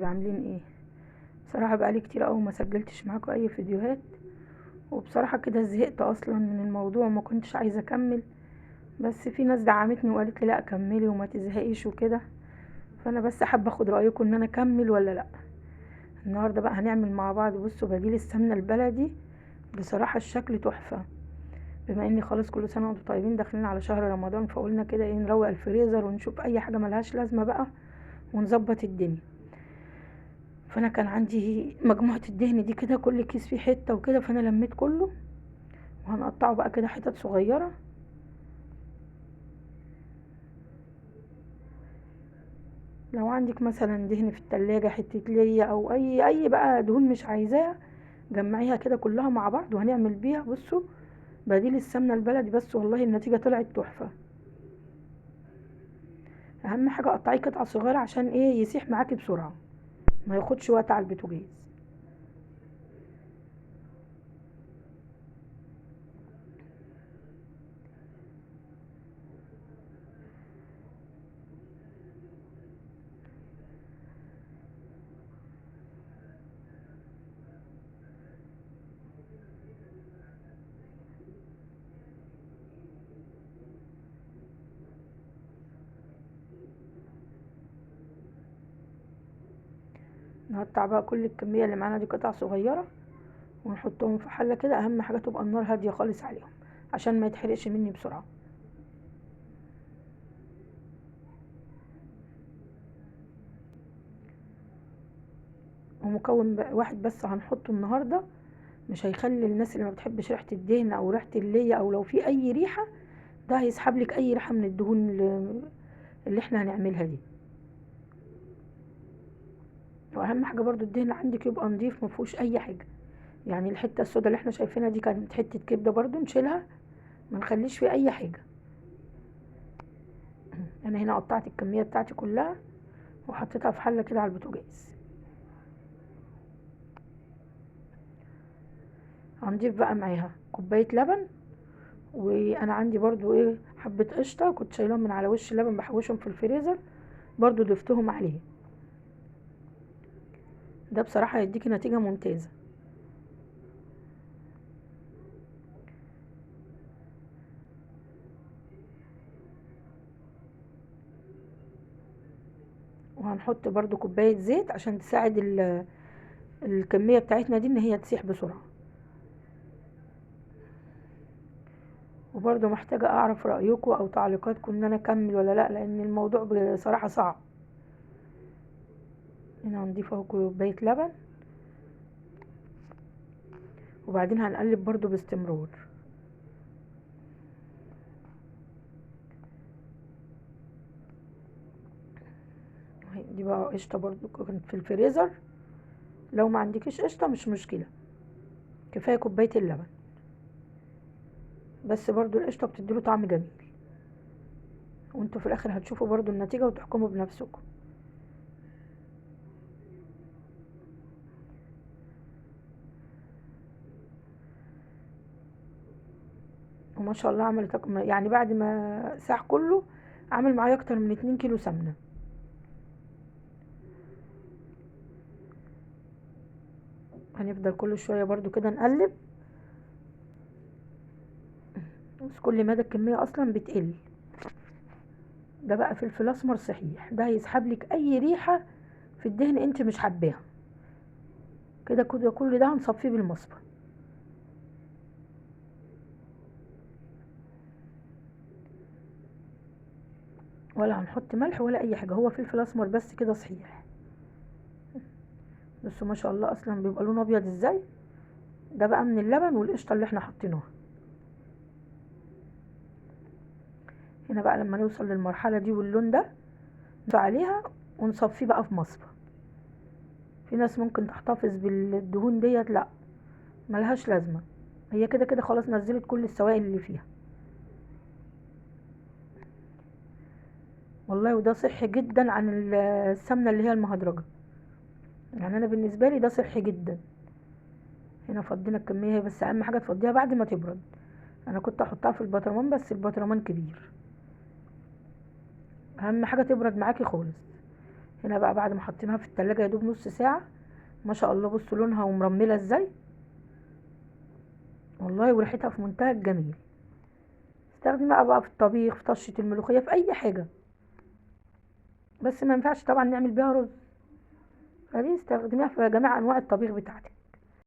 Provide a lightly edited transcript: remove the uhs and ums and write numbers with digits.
عاملين ايه؟ بصراحة بقالي كتير قوي ما سجلتش معاكم اي فيديوهات، وبصراحة كده زهقت اصلا من الموضوع وما كنتش عايزة اكمل. بس في ناس دعمتني وقالت لي لا كملي وما تزهقيش وكده. فانا بس حابة اخد رايكم ان انا اكمل ولا لا. النهاردة بقى هنعمل مع بعض. بصوا بديل السمنة البلدي، بصراحة الشكل تحفة. بما اني خلاص كل سنة وانتم طيبين داخلين على شهر رمضان، فقلنا كده ايه نروق الفريزر ونشوف اي حاجة ملهاش لازمة بقى ونظبط الدنيا. فانا كان عندي مجموعة الدهن دي كده، كل كيس فيه حتة وكده، فانا لميت كله وهنقطعه بقى كده حتت صغيرة. لو عندك مثلا دهن في التلاجة، حتة ليا او اي بقى دهون مش عايزاها، جمعيها كده كلها مع بعض وهنعمل بيها. بصوا بديل السمنة البلدي، بس والله النتيجة طلعت تحفة. اهم حاجة قطعيه قطع صغيرة عشان ايه يسيح معاكي بسرعة، ما ياخدش وقت على البوتاجاز. نقطع بقى كل الكمية اللي معانا دي قطع صغيرة ونحطهم في حلة كده. اهم حاجة تبقى النار هادية خالص عليهم عشان ما يتحرقش مني بسرعة. ومكون واحد بس هنحطه النهاردة، مش هيخلي الناس اللي ما بتحبش ريحة الدهن او ريحة اللية او لو في اي ريحة، ده هيسحب لك اي ريحة من الدهون اللي احنا هنعملها دي. واهم حاجة برضو الدهن عندك يبقى نضيف ما فيهوش اي حاجة. يعني الحتة السوداء اللي احنا شايفينها دي كانت حتة كبدة، برضو نشيلها، ما نخليش فيه اي حاجة. انا هنا قطعت الكمية بتاعتي كلها وحطيتها في حلة كده على البوتاجاز. هنضيف بقى معاها كوباية لبن، وانا عندي برضو ايه حبة قشطة كنت شايلهم من على وش اللبن بحوشهم في الفريزر، برضو ضفتهم عليه. ده بصراحة هيديكي نتيجة ممتازة. وهنحط برضو كوباية زيت عشان تساعد الكمية بتاعتنا دي ان هي تسيح بسرعة. وبرضو محتاجة اعرف رأيكم او تعليقاتكم ان انا اكمل ولا لا، لان الموضوع بصراحة صعب. هنا هنضيف اهو كوباية لبن، وبعدين هنقلب برضو باستمرار. دي بقى قشطة برضو كانت في الفريزر، لو ما عندكيش قشطة مش مشكلة، كفاية كوباية اللبن. بس برضو القشطة بتديله طعم جميل، وانتوا في الاخر هتشوفوا برضو النتيجة وتحكموا بنفسكم. وما شاء الله عملت يعني بعد ما ساح كله عمل معايا اكتر من 2 كيلو سمنة. هنفضل كل شوية برضو كده نقلب، بس كل مدى الكمية اصلا بتقل. ده بقى فلفل اسمر صحيح، ده هيسحب لك اي ريحة في الدهن انت مش حباها. كده كل ده هنصفيه بالمصفى. ولا هنحط ملح ولا اي حاجة، هو فلفل اسمر بس كده صحيح. بصوا ما شاء الله اصلا بيبقى لونه ابيض ازاي. ده بقى من اللبن والقشطة اللي احنا حاطينها. هنا بقى لما نوصل للمرحلة دي واللون ده نحط عليها ونصفيه بقى في مصفى. في ناس ممكن تحتفظ بالدهون ديت، لا ملهاش لازمة، هي كده كده خلاص نزلت كل السوائل اللي فيها. والله وده صحي جدا عن السمنة اللي هي المهدرجة. يعني انا بالنسبة لي ده صحي جدا. هنا فضينا الكمية، بس اهم حاجة تفضيها بعد ما تبرد. انا كنت احطها في البطرمان بس البطرمان كبير، اهم حاجة تبرد معاكي خالص. هنا بقى بعد ما حطيناها في التلاجة يا دوب نص ساعة، ما شاء الله بصوا لونها ومرملة ازاي، والله وريحتها في منتهى الجميل. استخدميها بقى في الطبيخ، في طشة الملوخية، في اي حاجة، بس ما ينفعش طبعا نعمل بيها رز. فدي استخدميها في جميع انواع الطبيخ بتاعتك.